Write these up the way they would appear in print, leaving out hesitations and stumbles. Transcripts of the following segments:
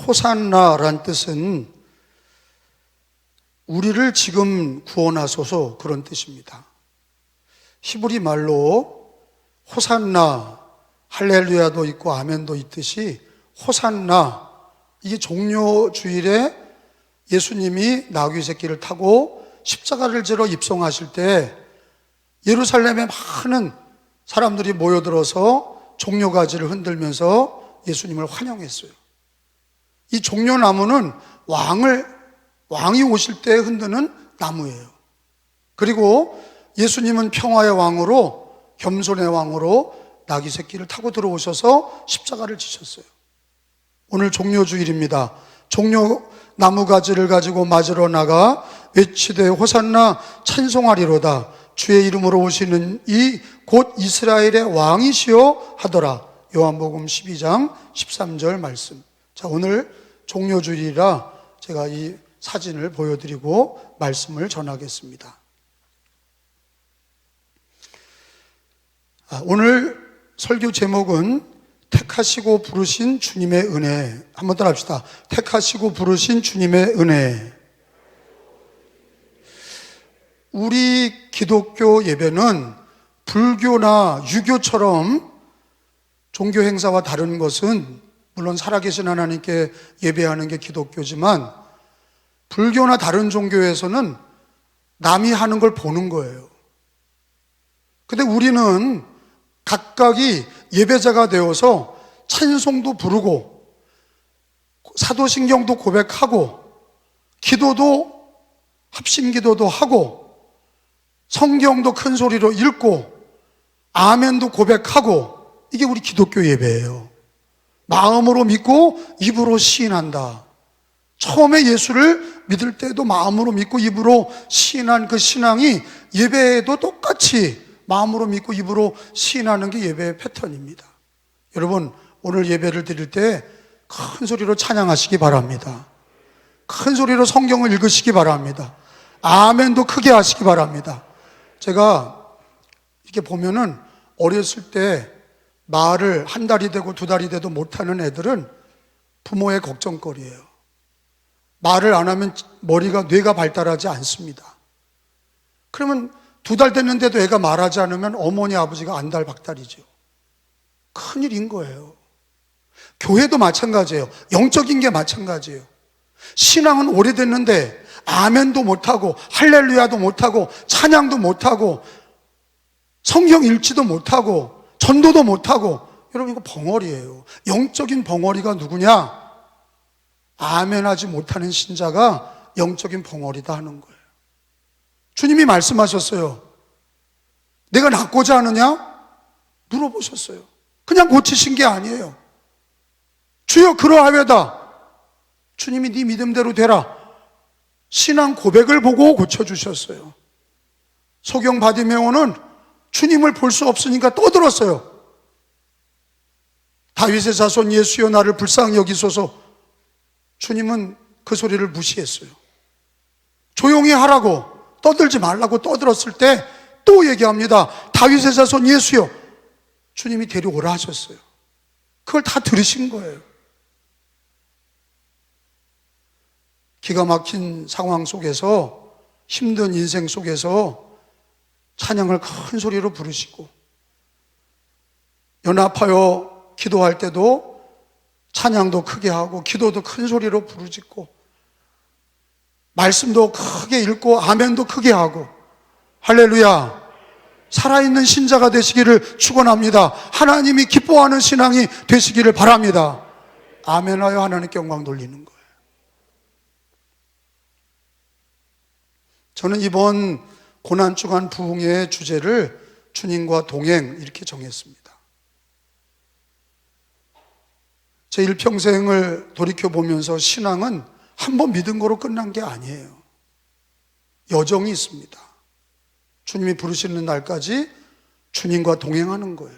호산나란 뜻은 우리를 지금 구원하소서 그런 뜻입니다. 히브리 말로 호산나, 할렐루야도 있고 아멘도 있듯이 호산나, 이게 종료주일에 예수님이 나귀 새끼를 타고 십자가를 지러 입성하실 때 예루살렘에 많은 사람들이 모여들어서 종려가지를 흔들면서 예수님을 환영했어요. 이 종려나무는 왕이 오실 때 흔드는 나무예요. 그리고 예수님은 평화의 왕으로, 겸손의 왕으로 나귀 새끼를 타고 들어오셔서 십자가를 지셨어요. 오늘 종려주일입니다. 종려나무 가지를 가지고 맞으러 나가 외치되 호산나 찬송하리로다. 주의 이름으로 오시는 이 곧 이스라엘의 왕이시여 하더라. 요한복음 12장 13절 말씀. 자, 오늘 종려주일이라 제가 이 사진을 보여드리고 말씀을 전하겠습니다. 오늘 설교 제목은 택하시고 부르신 주님의 은혜. 한번 따라 합시다. 택하시고 부르신 주님의 은혜. 우리 기독교 예배는 불교나 유교처럼 종교 행사와 다른 것은 물론 살아계신 하나님께 예배하는 게 기독교지만 불교나 다른 종교에서는 남이 하는 걸 보는 거예요. 근데 우리는 각각이 예배자가 되어서 찬송도 부르고 사도신경도 고백하고 기도도 합심기도도 하고 성경도 큰 소리로 읽고 아멘도 고백하고, 이게 우리 기독교 예배예요. 마음으로 믿고 입으로 시인한다. 처음에 예수를 믿을 때도 마음으로 믿고 입으로 시인한 그 신앙이 예배에도 똑같이 마음으로 믿고 입으로 시인하는 게 예배의 패턴입니다. 여러분, 오늘 예배를 드릴 때 큰 소리로 찬양하시기 바랍니다. 큰 소리로 성경을 읽으시기 바랍니다. 아멘도 크게 하시기 바랍니다. 제가 이렇게 보면은 어렸을 때 말을 한 달이 되고 두 달이 돼도 못하는 애들은 부모의 걱정거리예요. 말을 안 하면 뇌가 발달하지 않습니다. 그러면 두 달 됐는데도 애가 말하지 않으면 어머니 아버지가 안달박달이죠. 큰일인 거예요. 교회도 마찬가지예요. 영적인 게 마찬가지예요. 신앙은 오래됐는데 아멘도 못하고 할렐루야도 못하고 찬양도 못하고 성경 읽지도 못하고 전도도 못하고, 여러분 이거 벙어리예요. 영적인 벙어리가 누구냐? 아멘하지 못하는 신자가 영적인 벙어리다 하는 거예요. 주님이 말씀하셨어요. 내가 낫고자 하느냐? 물어보셨어요. 그냥 고치신 게 아니에요. 주여 그러하외다. 주님이 네 믿음대로 되라. 신앙 고백을 보고 고쳐주셨어요. 소경 바디메오는 주님을 볼 수 없으니까 떠들었어요. 다윗의 자손 예수여 나를 불쌍히 여기소서. 주님은 그 소리를 무시했어요. 조용히 하라고, 떠들지 말라고 떠들었을 때 또 얘기합니다. 다윗의 자손 예수여. 주님이 데려오라 하셨어요. 그걸 다 들으신 거예요. 기가 막힌 상황 속에서, 힘든 인생 속에서 찬양을 큰 소리로 부르시고, 연합하여 기도할 때도 찬양도 크게 하고 기도도 큰 소리로 부르짖고 말씀도 크게 읽고 아멘도 크게 하고, 할렐루야, 살아있는 신자가 되시기를 축원합니다. 하나님이 기뻐하는 신앙이 되시기를 바랍니다. 아멘하여 하나님께 영광 돌리는 거예요. 저는 이번 고난주간 부흥의 주제를 주님과 동행 이렇게 정했습니다. 제 일평생을 돌이켜보면서 신앙은 한 번 믿은 거로 끝난 게 아니에요. 여정이 있습니다. 주님이 부르시는 날까지 주님과 동행하는 거예요.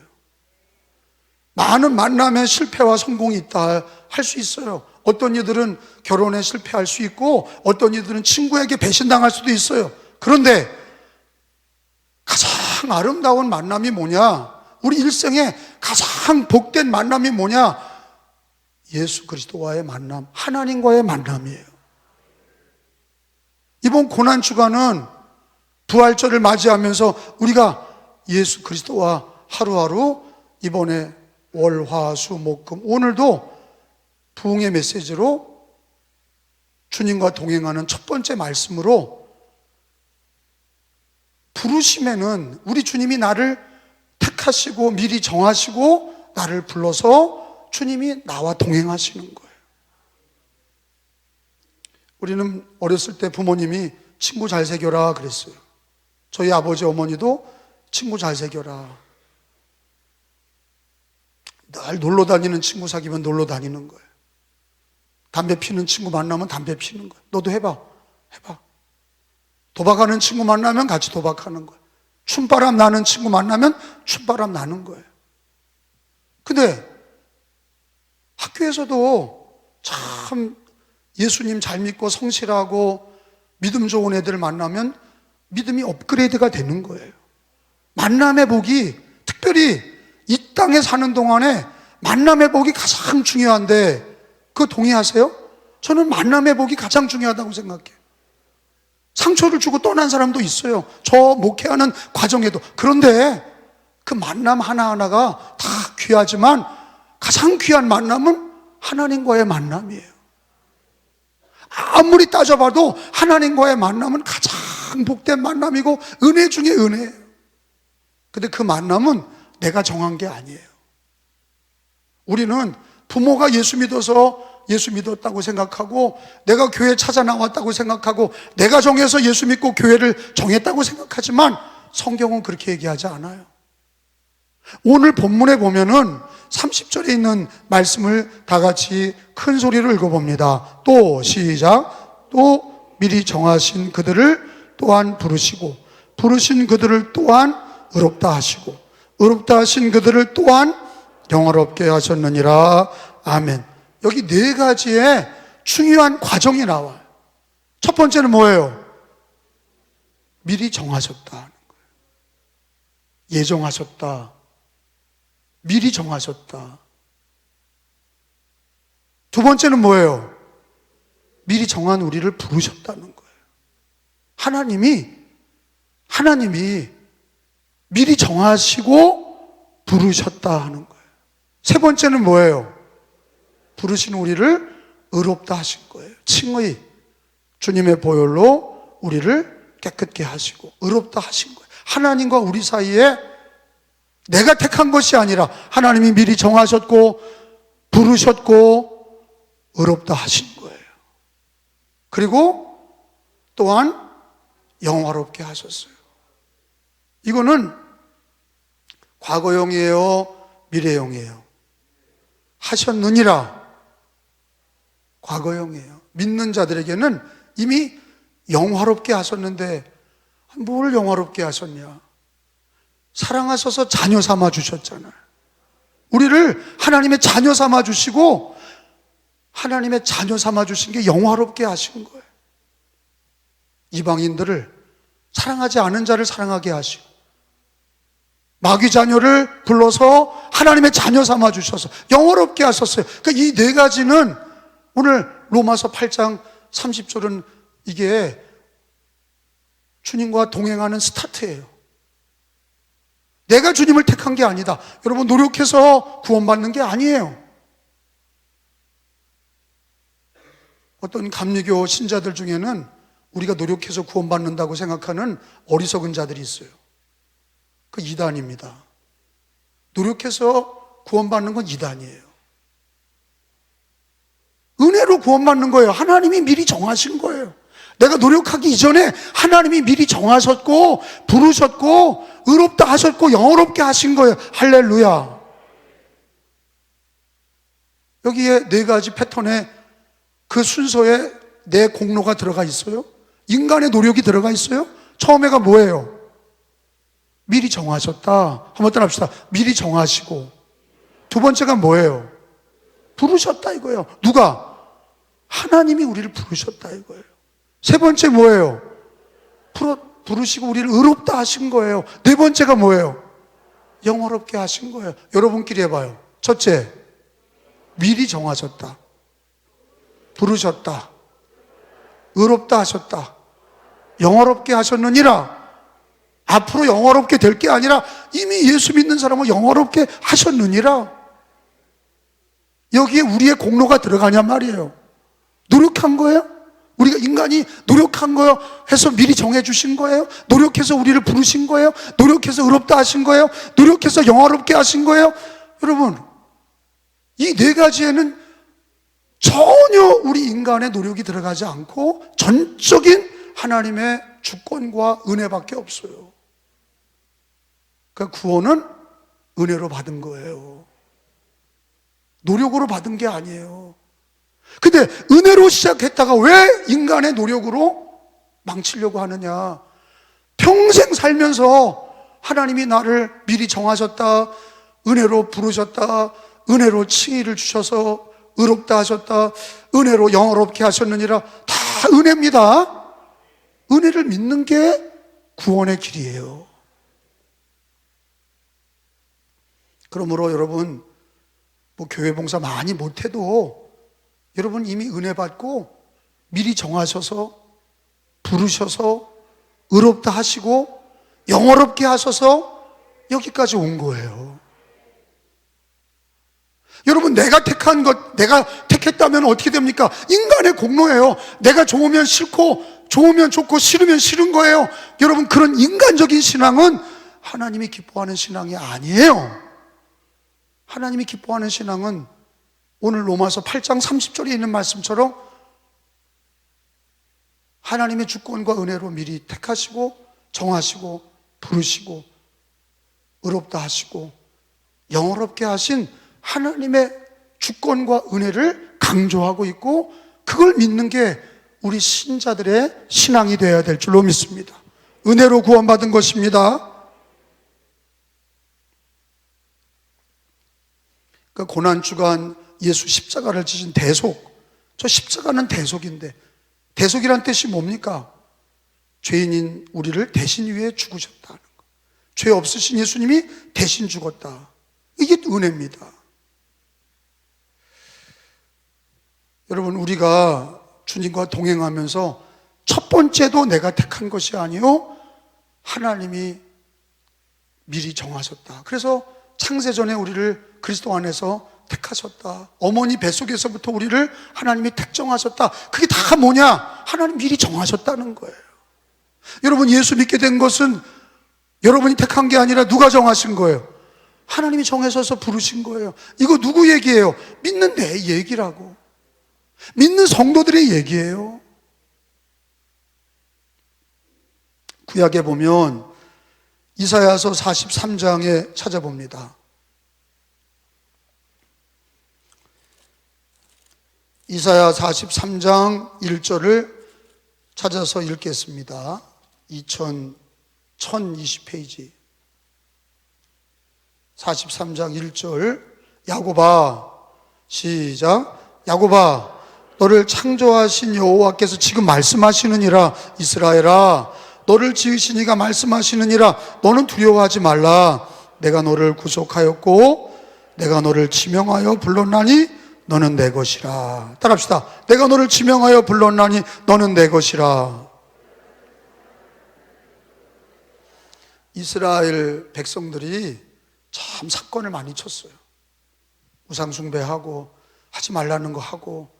많은 만남에 실패와 성공이 있다 할 수 있어요. 어떤 이들은 결혼에 실패할 수 있고 어떤 이들은 친구에게 배신당할 수도 있어요. 그런데 가장 아름다운 만남이 뭐냐? 우리 일생에 가장 복된 만남이 뭐냐? 예수 그리스도와의 만남, 하나님과의 만남이에요. 이번 고난주간은 부활절을 맞이하면서 우리가 예수 그리스도와 하루하루 이번에 월, 화, 수, 목, 금 오늘도 부흥의 메시지로 주님과 동행하는 첫 번째 말씀으로 부르심에는 우리 주님이 나를 택하시고 미리 정하시고 나를 불러서 주님이 나와 동행하시는 거예요. 우리는 어렸을 때 부모님이 친구 잘 새겨라 그랬어요. 저희 아버지 어머니도 친구 잘 새겨라. 날 놀러 다니는 친구 사귀면 놀러 다니는 거예요. 담배 피는 친구 만나면 담배 피는 거예요. 너도 해봐. 도박하는 친구 만나면 같이 도박하는 거예요. 춤바람 나는 친구 만나면 춤바람 나는 거예요. 근데 학교에서도 참 예수님 잘 믿고 성실하고 믿음 좋은 애들 만나면 믿음이 업그레이드가 되는 거예요. 만남의 복이, 특별히 이 땅에 사는 동안에 만남의 복이 가장 중요한데 그거 동의하세요? 저는 만남의 복이 가장 중요하다고 생각해요. 상처를 주고 떠난 사람도 있어요. 저 목회하는 과정에도. 그런데 그 만남 하나하나가 다 귀하지만 가장 귀한 만남은 하나님과의 만남이에요. 아무리 따져봐도 하나님과의 만남은 가장 복된 만남이고 은혜 중에 은혜예요. 근데 그 만남은 내가 정한 게 아니에요. 우리는 부모가 예수 믿어서 예수 믿었다고 생각하고 내가 교회 찾아 나왔다고 생각하고 내가 정해서 예수 믿고 교회를 정했다고 생각하지만 성경은 그렇게 얘기하지 않아요. 오늘 본문에 보면은 30절에 있는 말씀을 다 같이 큰 소리로 읽어봅니다. 또 시작. 또 미리 정하신 그들을 또한 부르시고 부르신 그들을 또한 의롭다 하시고 의롭다 하신 그들을 또한 영화롭게 하셨느니라. 아멘. 여기 네 가지의 중요한 과정이 나와요. 첫 번째는 뭐예요? 미리 정하셨다 하는 거예요. 예정하셨다. 미리 정하셨다. 두 번째는 뭐예요? 미리 정한 우리를 부르셨다는 거예요. 하나님이 미리 정하시고 부르셨다 하는 거예요. 세 번째는 뭐예요? 부르신 우리를 의롭다 하신 거예요. 칭의, 주님의 보혈로 우리를 깨끗게 하시고 의롭다 하신 거예요. 하나님과 우리 사이에 내가 택한 것이 아니라 하나님이 미리 정하셨고 부르셨고 의롭다 하신 거예요. 그리고 또한 영화롭게 하셨어요. 이거는 과거형이에요? 미래형이에요? 하셨느니라. 과거형이에요. 믿는 자들에게는 이미 영화롭게 하셨는데 뭘 영화롭게 하셨냐? 사랑하셔서 자녀 삼아 주셨잖아요. 우리를 하나님의 자녀 삼아 주시고 하나님의 자녀 삼아 주신 게 영화롭게 하신 거예요. 이방인들을 사랑하지 않은 자를 사랑하게 하시고 마귀 자녀를 불러서 하나님의 자녀 삼아 주셔서 영화롭게 하셨어요. 그러니까 이 네 가지는 오늘 로마서 8장 30절은 이게 주님과 동행하는 스타트예요. 내가 주님을 택한 게 아니다. 여러분 노력해서 구원받는 게 아니에요. 어떤 감리교 신자들 중에는 우리가 노력해서 구원받는다고 생각하는 어리석은 자들이 있어요. 그 이단입니다. 노력해서 구원받는 건 이단이에요. 은혜로 구원받는 거예요. 하나님이 미리 정하신 거예요. 내가 노력하기 이전에 하나님이 미리 정하셨고 부르셨고 의롭다 하셨고 영어롭게 하신 거예요. 할렐루야. 여기에 네 가지 패턴에 그 순서에 내 공로가 들어가 있어요? 인간의 노력이 들어가 있어요? 처음에가 뭐예요? 미리 정하셨다. 한번 따라합시다. 미리 정하시고. 두 번째가 뭐예요? 부르셨다 이거예요. 누가? 하나님이 우리를 부르셨다 이거예요. 세 번째 뭐예요? 부르시고 우리를 의롭다 하신 거예요. 네 번째가 뭐예요? 영화롭게 하신 거예요. 여러분끼리 해봐요. 첫째, 미리 정하셨다, 부르셨다, 의롭다 하셨다, 영화롭게 하셨느니라. 앞으로 영화롭게 될 게 아니라 이미 예수 믿는 사람은 영화롭게 하셨느니라. 여기에 우리의 공로가 들어가냔 말이에요. 노력한 거예요? 우리가 인간이 노력한 거요 해서 미리 정해주신 거예요? 노력해서 우리를 부르신 거예요? 노력해서 의롭다 하신 거예요? 노력해서 영화롭게 하신 거예요? 여러분, 이 네 가지에는 전혀 우리 인간의 노력이 들어가지 않고 전적인 하나님의 주권과 은혜밖에 없어요. 그러니까 구원은 은혜로 받은 거예요. 노력으로 받은 게 아니에요. 근데 은혜로 시작했다가 왜 인간의 노력으로 망치려고 하느냐? 평생 살면서 하나님이 나를 미리 정하셨다, 은혜로 부르셨다, 은혜로 칭의를 주셔서 의롭다 하셨다, 은혜로 영화롭게 하셨느니라. 다 은혜입니다. 은혜를 믿는 게 구원의 길이에요. 그러므로 여러분, 교회 봉사 많이 못해도 여러분 이미 은혜 받고 미리 정하셔서 부르셔서 의롭다 하시고 영화롭게 하셔서 여기까지 온 거예요. 여러분, 내가 택한 것, 내가 택했다면 어떻게 됩니까? 인간의 공로예요. 내가 좋으면 싫고 좋으면 좋고 싫으면 싫은 거예요. 여러분, 그런 인간적인 신앙은 하나님이 기뻐하는 신앙이 아니에요. 하나님이 기뻐하는 신앙은 오늘 로마서 8장 30절에 있는 말씀처럼 하나님의 주권과 은혜로 미리 택하시고 정하시고 부르시고 의롭다 하시고 영화롭게 하신 하나님의 주권과 은혜를 강조하고 있고, 그걸 믿는 게 우리 신자들의 신앙이 되어야 될 줄로 믿습니다. 은혜로 구원받은 것입니다. 그러니까 고난주간 예수 십자가를 지신 대속, 저 십자가는 대속인데, 대속이란 뜻이 뭡니까? 죄인인 우리를 대신 위해 죽으셨다는 거. 죄 없으신 예수님이 대신 죽었다. 이게 은혜입니다. 여러분, 우리가 주님과 동행하면서 첫 번째도 내가 택한 것이 아니요 하나님이 미리 정하셨다. 그래서 창세전에 우리를 그리스도 안에서 택하셨다. 어머니 뱃속에서부터 우리를 하나님이 택정하셨다. 그게 다 뭐냐? 하나님 미리 정하셨다는 거예요. 여러분, 예수 믿게 된 것은 여러분이 택한 게 아니라 누가 정하신 거예요? 하나님이 정하셔서 부르신 거예요. 이거 누구 얘기예요? 믿는 내 얘기라고. 믿는 성도들의 얘기예요. 구약에 보면 이사야서 43장에 찾아봅니다. 이사야 43장 1절을 찾아서 읽겠습니다. 1020페이지 43장 1절. 야곱아, 시작. 야곱아, 너를 창조하신 여호와께서 지금 말씀하시느니라. 이스라엘아, 너를 지으신 이가 말씀하시느니라. 너는 두려워하지 말라. 내가 너를 구속하였고 내가 너를 지명하여 불렀나니 너는 내 것이라. 따라합시다. 내가 너를 지명하여 불렀나니 너는 내 것이라. 이스라엘 백성들이 참 사건을 많이 쳤어요. 우상숭배하고 하지 말라는 거 하고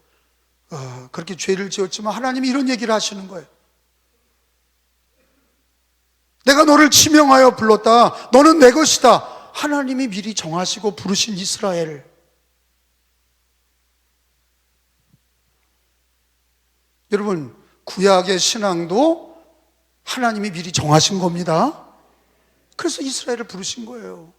그렇게 죄를 지었지만 하나님이 이런 얘기를 하시는 거예요. 내가 너를 지명하여 불렀다. 너는 내 것이다. 하나님이 미리 정하시고 부르신 이스라엘. 여러분, 구약의 신앙도 하나님이 미리 정하신 겁니다. 그래서 이스라엘을 부르신 거예요.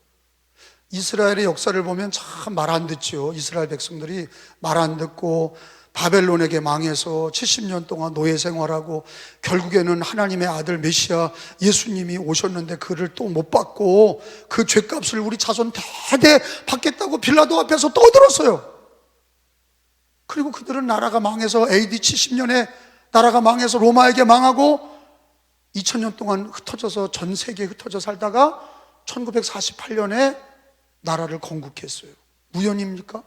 이스라엘의 역사를 보면 참 말 안 듣죠. 이스라엘 백성들이 말 안 듣고 바벨론에게 망해서 70년 동안 노예 생활하고 결국에는 하나님의 아들 메시아 예수님이 오셨는데 그를 또 못 받고 그 죄값을 우리 자손 대대 받겠다고 빌라도 앞에서 떠들었어요. 그리고 그들은 나라가 망해서 AD 70년에 나라가 망해서 로마에게 망하고 2000년 동안 흩어져서 전 세계에 흩어져 살다가 1948년에 나라를 건국했어요. 우연입니까?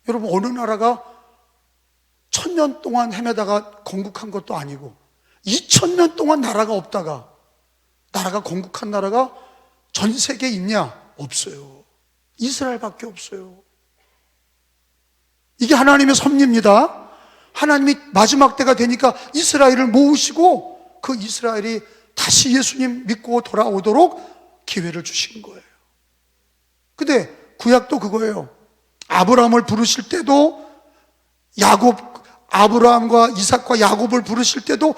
여러분, 어느 나라가 1000년 동안 헤매다가 건국한 것도 아니고 2000년 동안 나라가 없다가 나라가 건국한 나라가 전 세계에 있냐? 없어요. 이스라엘밖에 없어요. 이게 하나님의 섭리입니다. 하나님이 마지막 때가 되니까 이스라엘을 모으시고 그 이스라엘이 다시 예수님 믿고 돌아오도록 기회를 주신 거예요. 근데 구약도 그거예요. 아브라함을 부르실 때도 아브라함과 이삭과 야곱을 부르실 때도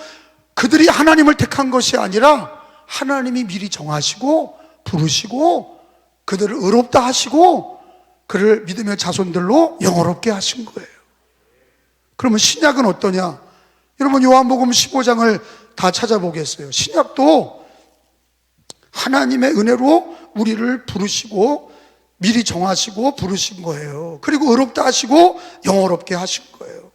그들이 하나님을 택한 것이 아니라 하나님이 미리 정하시고 부르시고 그들을 의롭다 하시고 그를 믿음의 자손들로 영화롭게 하신 거예요. 그러면 신약은 어떠냐? 여러분, 요한복음 15장을 다 찾아보겠어요. 신약도 하나님의 은혜로 우리를 부르시고 미리 정하시고 부르신 거예요. 그리고 의롭다 하시고 영화롭게 하신 거예요.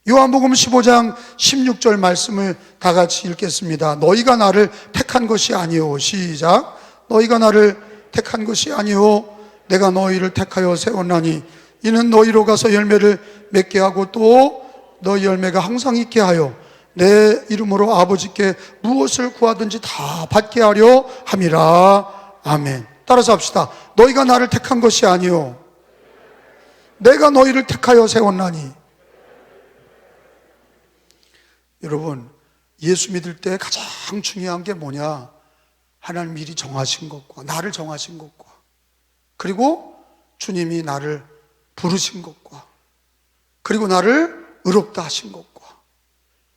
요한복음 15장 16절 말씀을 다 같이 읽겠습니다. 너희가 나를 택한 것이 아니오. 시작. 너희가 나를 택한 것이 아니오. 내가 너희를 택하여 세웠나니 이는 너희로 가서 열매를 맺게 하고 또 너희 열매가 항상 있게 하여 내 이름으로 아버지께 무엇을 구하든지 다 받게 하려 함이라. 아멘. 따라서 합시다. 너희가 나를 택한 것이 아니오. 내가 너희를 택하여 세웠나니. 여러분, 예수 믿을 때 가장 중요한 게 뭐냐? 하나님 미리 정하신 것과 나를 정하신 것과 그리고 주님이 나를 부르신 것과 그리고 나를 의롭다 하신 것과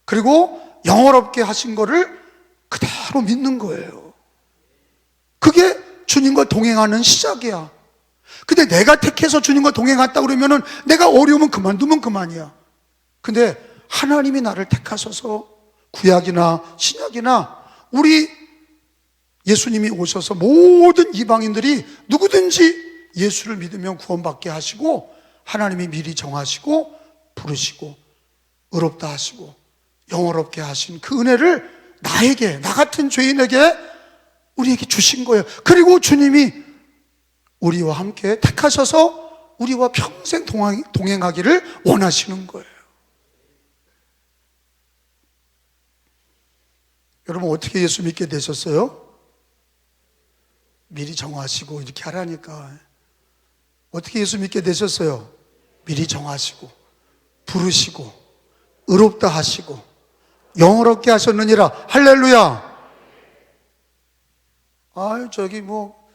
그리고 영원롭게 하신 것을 그대로 믿는 거예요. 그게 주님과 동행하는 시작이야. 근데 내가 택해서 주님과 동행했다 그러면은 내가 어려우면 그만두면 그만이야. 근데 하나님이 나를 택하셔서 구약이나 신약이나 우리 예수님이 오셔서 모든 이방인들이 누구든지 예수를 믿으면 구원받게 하시고 하나님이 미리 정하시고 부르시고 의롭다 하시고 영원롭게 하신 그 은혜를 나에게, 나 같은 죄인에게 우리에게 주신 거예요. 그리고 주님이 우리와 함께 택하셔서 우리와 평생 동행하기를 원하시는 거예요. 여러분, 어떻게 예수 믿게 되셨어요? 미리 정하시고 이렇게 하라니까. 어떻게 예수 믿게 되셨어요? 미리 정하시고 부르시고 의롭다 하시고 영원롭게 하셨느니라. 할렐루야. 아유, 저기 뭐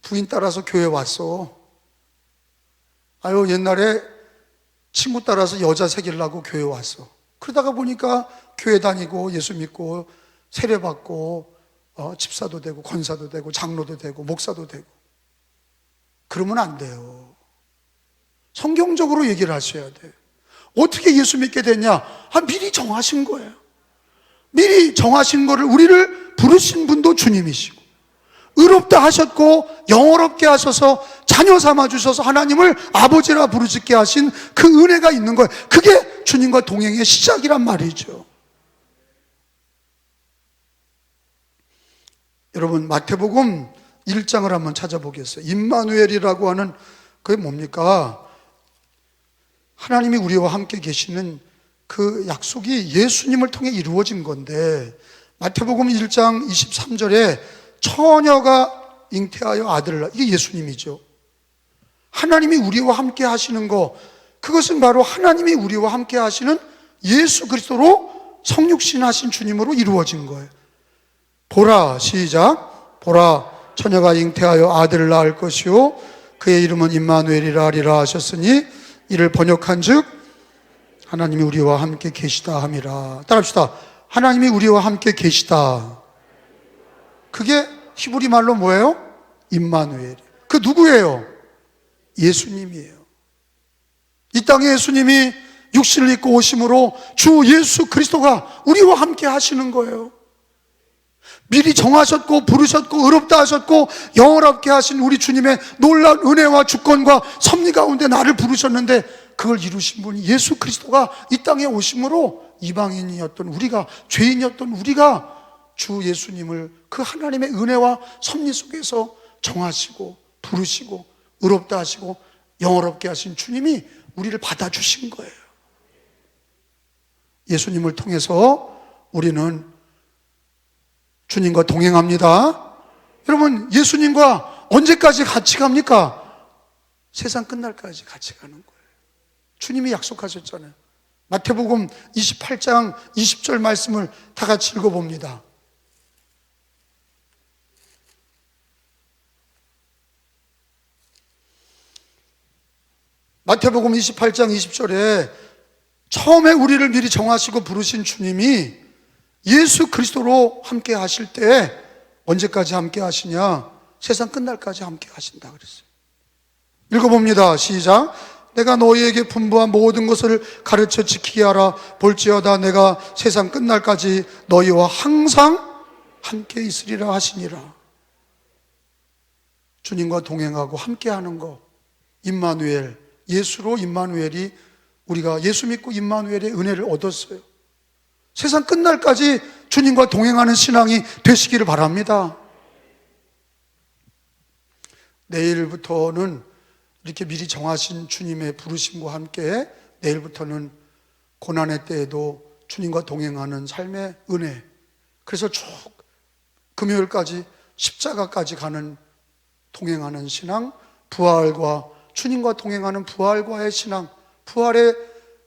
부인 따라서 교회 왔어. 아유, 옛날에 친구 따라서 여자 새기려고 교회 왔어. 그러다가 보니까 교회 다니고 예수 믿고 세례받고 집사도 되고 권사도 되고 장로도 되고 목사도 되고. 그러면 안 돼요. 성경적으로 얘기를 하셔야 돼요. 어떻게 예수 믿게 됐냐? 미리 정하신 거예요. 미리 정하신 거를, 우리를 부르신 분도 주님이시고 의롭다 하셨고 영원롭게 하셔서 자녀 삼아 주셔서 하나님을 아버지라 부르짖게 하신 그 은혜가 있는 거예요. 그게 주님과 동행의 시작이란 말이죠. 여러분, 마태복음 1장을 한번 찾아보겠어요. 임마누엘이라고 하는 그게 뭡니까? 하나님이 우리와 함께 계시는 그 약속이 예수님을 통해 이루어진 건데, 마태복음 1장 23절에 처녀가 잉태하여 아들을 낳아, 이게 예수님이죠. 하나님이 우리와 함께 하시는 거, 그것은 바로 하나님이 우리와 함께 하시는 예수 그리스도로 성육신하신 주님으로 이루어진 거예요. 보라, 시작. 보라, 처녀가 잉태하여 아들을 낳을 것이요 그의 이름은 임마누엘이라 하리라 하셨으니 이를 번역한즉 하나님이 우리와 함께 계시다 함이라. 따라합시다. 하나님이 우리와 함께 계시다. 그게 히브리 말로 뭐예요? 임마누엘. 그 누구예요? 예수님이에요. 이 땅에 예수님이 육신을 입고 오심으로 주 예수 그리스도가 우리와 함께 하시는 거예요. 미리 정하셨고 부르셨고 의롭다 하셨고 영원롭게 하신 우리 주님의 놀라운 은혜와 주권과 섭리 가운데 나를 부르셨는데, 그걸 이루신 분이 예수 그리스도가 이 땅에 오심으로 이방인이었던 우리가, 죄인이었던 우리가 주 예수님을 그 하나님의 은혜와 섭리 속에서 정하시고 부르시고 의롭다 하시고 영화롭게 하신 주님이 우리를 받아주신 거예요. 예수님을 통해서 우리는 주님과 동행합니다. 여러분, 예수님과 언제까지 같이 갑니까? 세상 끝날까지 같이 가는 거예요. 주님이 약속하셨잖아요. 마태복음 28장 20절 말씀을 다 같이 읽어봅니다. 마태복음 28장 20절에 처음에 우리를 미리 정하시고 부르신 주님이 예수 그리스도로 함께 하실 때 언제까지 함께 하시냐? 세상 끝날까지 함께 하신다 그랬어요. 읽어봅니다. 시작. 내가 너희에게 분부한 모든 것을 가르쳐 지키게 하라. 볼지어다 내가 세상 끝날까지 너희와 항상 함께 있으리라 하시니라. 주님과 동행하고 함께하는 거, 임마누엘, 예수로 임마누엘이, 우리가 예수 믿고 임마누엘의 은혜를 얻었어요. 세상 끝날까지 주님과 동행하는 신앙이 되시기를 바랍니다. 내일부터는 이렇게 미리 정하신 주님의 부르심과 함께 내일부터는 고난의 때에도 주님과 동행하는 삶의 은혜, 그래서 쭉 금요일까지 십자가까지 가는 동행하는 신앙, 부활과 주님과 동행하는 부활과의 신앙, 부활의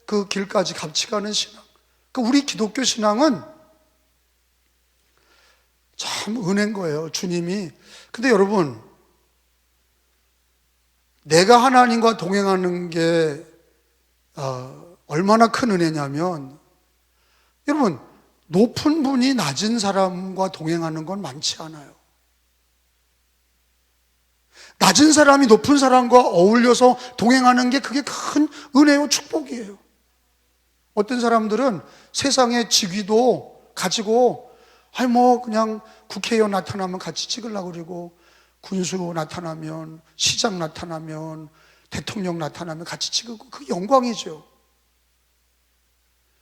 그 길까지 같이 가는 신앙. 우리 기독교 신앙은 참 은혜인 거예요. 주님이. 근데 여러분, 내가 하나님과 동행하는 게 얼마나 큰 은혜냐면, 여러분, 높은 분이 낮은 사람과 동행하는 건 많지 않아요. 낮은 사람이 높은 사람과 어울려서 동행하는 게 그게 큰 은혜요, 축복이에요. 어떤 사람들은 세상의 직위도 가지고 그냥 국회의원 나타나면 같이 찍으려고 그러고, 군수 나타나면, 시장 나타나면, 대통령 나타나면 같이 찍고, 그게 영광이죠.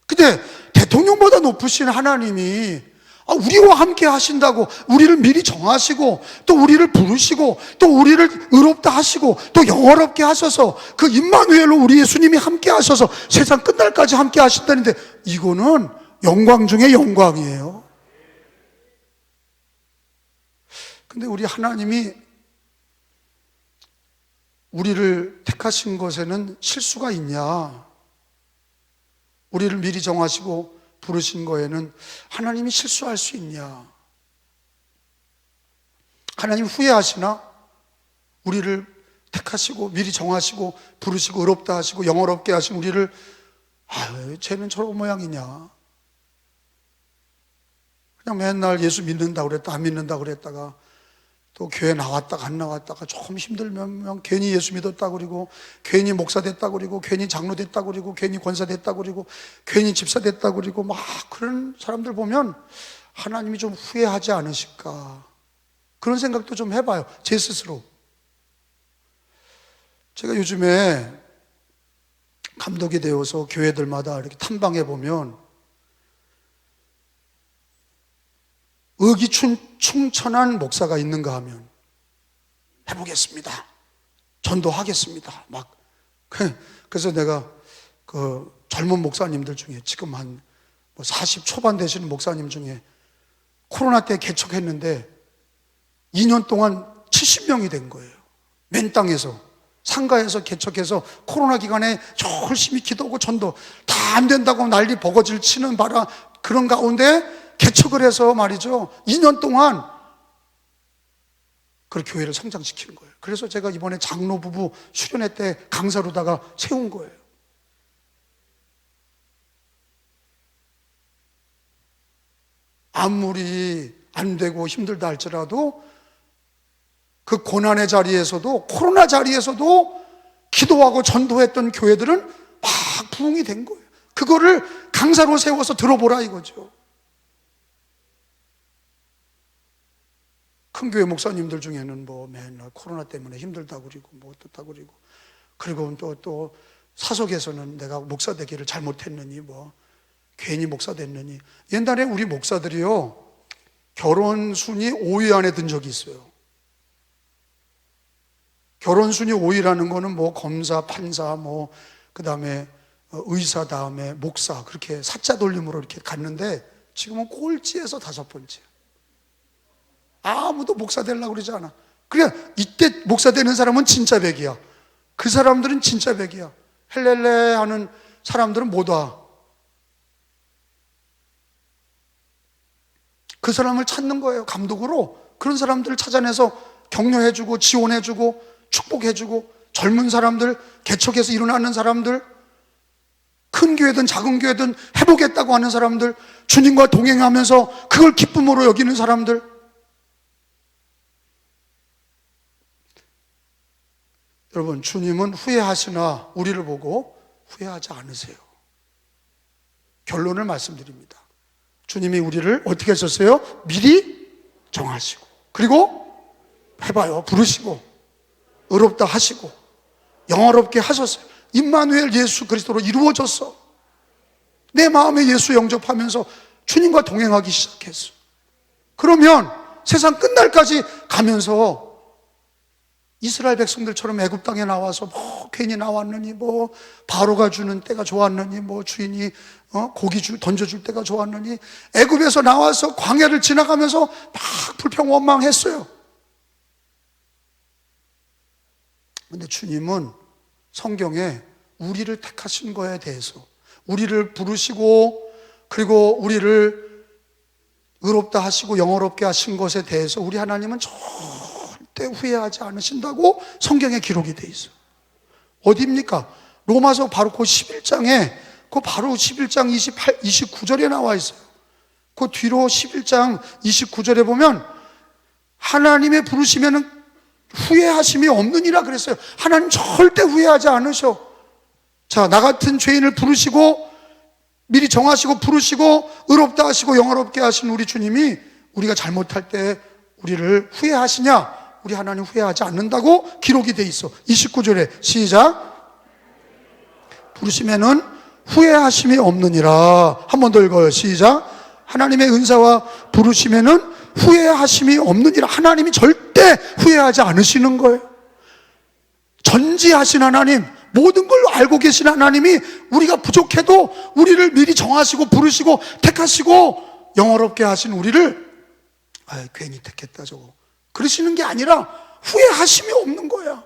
근데 대통령보다 높으신 하나님이 우리와 함께 하신다고 우리를 미리 정하시고 또 우리를 부르시고 또 우리를 의롭다 하시고 또 영화롭게 하셔서 그 임마누엘로 우리 예수님이 함께 하셔서 세상 끝날까지 함께 하신다는데, 이거는 영광 중에 영광이에요. 근데 우리 하나님이 우리를 택하신 것에는 실수가 있냐? 우리를 미리 정하시고 부르신 거에는 하나님이 실수할 수 있냐? 하나님 후회하시나? 우리를 택하시고 미리 정하시고 부르시고 의롭다 하시고 영화롭게 하신 우리를 쟤는 저런 모양이냐? 그냥 맨날 예수 믿는다고 그랬다 안 믿는다고 그랬다가 또 교회 나왔다가 안 나왔다가 조금 힘들면 괜히 예수 믿었다고 그러고, 괜히 목사 됐다고 그러고, 괜히 장로 됐다고 그러고, 괜히 권사 됐다고 그러고, 괜히 집사 됐다고 그러고, 막 그런 사람들 보면 하나님이 좀 후회하지 않으실까, 그런 생각도 좀 해봐요. 제 스스로. 제가 요즘에 감독이 되어서 교회들마다 이렇게 탐방해 보면 의기충천한 목사가 있는가 하면 해보겠습니다, 전도하겠습니다, 막. 그래서 내가 그 젊은 목사님들 중에 지금 한 40 초반 되시는 목사님 중에 코로나 때 개척했는데 2년 동안 70명이 된 거예요. 맨 땅에서 상가에서 개척해서 코로나 기간에 열심히 기도하고 전도 다 안 된다고 난리 버거지를 치는 바라 그런 가운데 개척을 해서 말이죠, 2년 동안 그 교회를 성장시키는 거예요. 그래서 제가 이번에 장로 부부 수련회 때 강사로다가 세운 거예요. 아무리 안 되고 힘들다 할지라도 그 고난의 자리에서도, 코로나 자리에서도 기도하고 전도했던 교회들은 막 부흥이 된 거예요. 그거를 강사로 세워서 들어보라 이거죠. 큰 교회 목사님들 중에는 맨날 코로나 때문에 힘들다고 그러고 어떻다고 그러고, 그리고 또 사석에서는 내가 목사 되기를 잘못했느니 괜히 목사 됐느니. 옛날에 우리 목사들이요, 결혼 순위 5위 안에 든 적이 있어요. 결혼순위 5위라는 거는 뭐 검사, 판사, 뭐 그다음에 의사, 다음에 목사, 그렇게 사자 돌림으로 이렇게 갔는데 지금은 꼴찌에서 5번째. 아무도 목사 되려고 그러지 않아. 그래, 이때 목사 되는 사람은 진짜 백이야. 그 사람들은 진짜 백이야. 헬렐레 하는 사람들은 못 와. 그 사람을 찾는 거예요. 감독으로 그런 사람들을 찾아내서 격려해주고 지원해주고 축복해주고, 젊은 사람들, 개척해서 일어나는 사람들, 큰 교회든 작은 교회든 해보겠다고 하는 사람들, 주님과 동행하면서 그걸 기쁨으로 여기는 사람들. 여러분, 주님은 후회하시나 우리를 보고 후회하지 않으세요. 결론을 말씀드립니다. 주님이 우리를 어떻게 하셨어요? 미리 정하시고, 그리고 해봐요, 부르시고, 의롭다 하시고, 영화롭게 하셨어요. 임마누엘 예수 그리스도로 이루어졌어. 내 마음에 예수 영접하면서 주님과 동행하기 시작했어. 그러면 세상 끝날까지 가면서 이스라엘 백성들처럼 애굽 땅에 나와서 뭐 괜히 나왔느니, 뭐 바로가 주는 때가 좋았느니, 뭐 주인이 고기 던져줄 때가 좋았느니, 애굽에서 나와서 광야를 지나가면서 막 불평원망했어요. 근데 주님은 성경에 우리를 택하신 거에 대해서, 우리를 부르시고 그리고 우리를 의롭다 하시고 영어롭게 하신 것에 대해서 우리 하나님은 절대 후회하지 않으신다고 성경에 기록이 돼 있어요. 어디입니까? 로마서 바로 그 11장에, 그 바로 11장 29절에 나와 있어요. 그 뒤로 11장 29절에 보면 하나님의 부르시면은 후회하심이 없느니라 그랬어요. 하나님 절대 후회하지 않으셔. 자, 나 같은 죄인을 부르시고 미리 정하시고 부르시고 의롭다 하시고 영화롭게 하신 우리 주님이 우리가 잘못할 때 우리를 후회하시냐? 우리 하나님 후회하지 않는다고 기록이 돼 있어. 29절에 시작. 부르시면은 후회하심이 없느니라. 한 번 더 읽어요. 시작. 하나님의 은사와 부르시면은 후회하심이 없느니라. 하나님이 절대 후회하지 않으시는 거예요. 전지하신 하나님, 모든 걸 알고 계신 하나님이 우리가 부족해도 우리를 미리 정하시고 부르시고 택하시고 영어롭게 하신 우리를 괜히 택했다 저거 그러시는 게 아니라 후회하심이 없는 거야.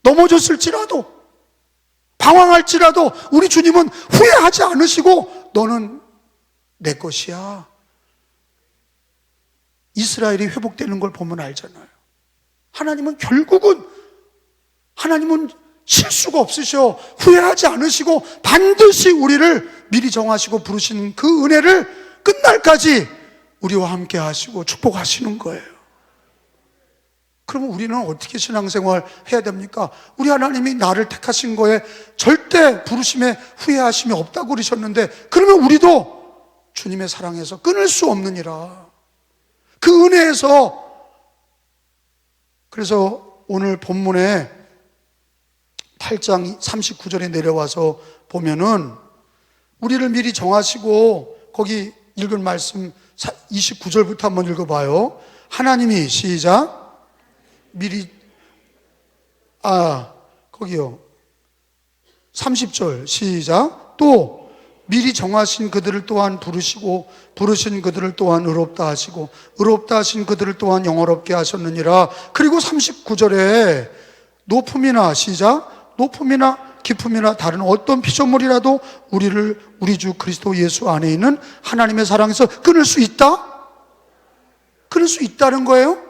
넘어졌을지라도 방황할지라도 우리 주님은 후회하지 않으시고 너는 내 것이야. 이스라엘이 회복되는 걸 보면 알잖아요. 하나님은 결국은, 하나님은 실수가 없으셔. 후회하지 않으시고 반드시 우리를 미리 정하시고 부르신 그 은혜를 끝날까지 우리와 함께 하시고 축복하시는 거예요. 그러면 우리는 어떻게 신앙생활 해야 됩니까? 우리 하나님이 나를 택하신 거에 절대 부르심에 후회하심이 없다고 그러셨는데, 그러면 우리도 주님의 사랑에서 끊을 수 없느니라. 그 은혜에서, 그래서 오늘 본문에 8장 39절에 내려와서 보면은 우리를 미리 정하시고, 거기 읽은 말씀 29절부터 한번 읽어봐요. 하나님이 시작. 미리, 거기요. 30절 시작. 또 미리 정하신 그들을 또한 부르시고 부르신 그들을 또한 의롭다 하시고 의롭다 하신 그들을 또한 영화롭게 하셨느니라. 그리고 39절에 높음이나 시작. 높음이나 깊음이나 다른 어떤 피조물이라도 우리를 우리 주 그리스도 예수 안에 있는 하나님의 사랑에서 끊을 수 있다? 끊을 수 있다는 거예요?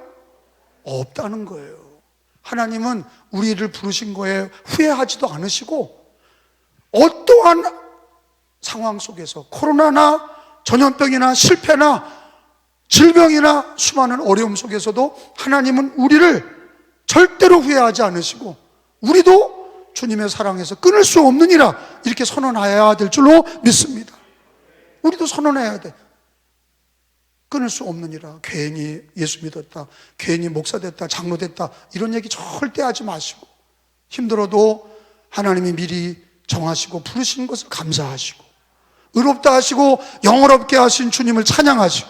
없다는 거예요. 하나님은 우리를 부르신 거에 후회하지도 않으시고, 어떠한 상황 속에서 코로나나 전염병이나 실패나 질병이나 수많은 어려움 속에서도 하나님은 우리를 절대로 후회하지 않으시고 우리도 주님의 사랑에서 끊을 수 없느니라 이렇게 선언해야 될 줄로 믿습니다. 우리도 선언해야 돼. 끊을 수 없느니라. 괜히 예수 믿었다, 괜히 목사 됐다, 장로 됐다 이런 얘기 절대 하지 마시고, 힘들어도 하나님이 미리 정하시고 부르신 것을 감사하시고 의롭다 하시고 영어롭게 하신 주님을 찬양하시고,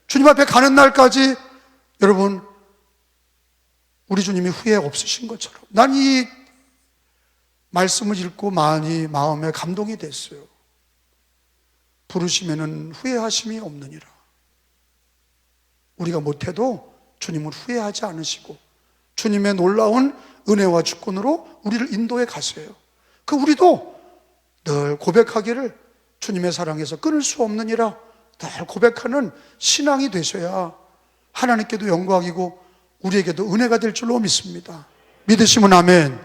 주님 앞에 가는 날까지 여러분 우리 주님이 후회 없으신 것처럼 난 이 말씀을 읽고 많이 마음에 감동이 됐어요. 부르시면은 후회하심이 없느니라. 우리가 못해도 주님은 후회하지 않으시고 주님의 놀라운 은혜와 주권으로 우리를 인도해 가세요. 우리도 늘 고백하기를 주님의 사랑에서 끊을 수 없느니라 늘 고백하는 신앙이 되셔야 하나님께도 영광이고 우리에게도 은혜가 될 줄로 믿습니다. 믿으시면 아멘.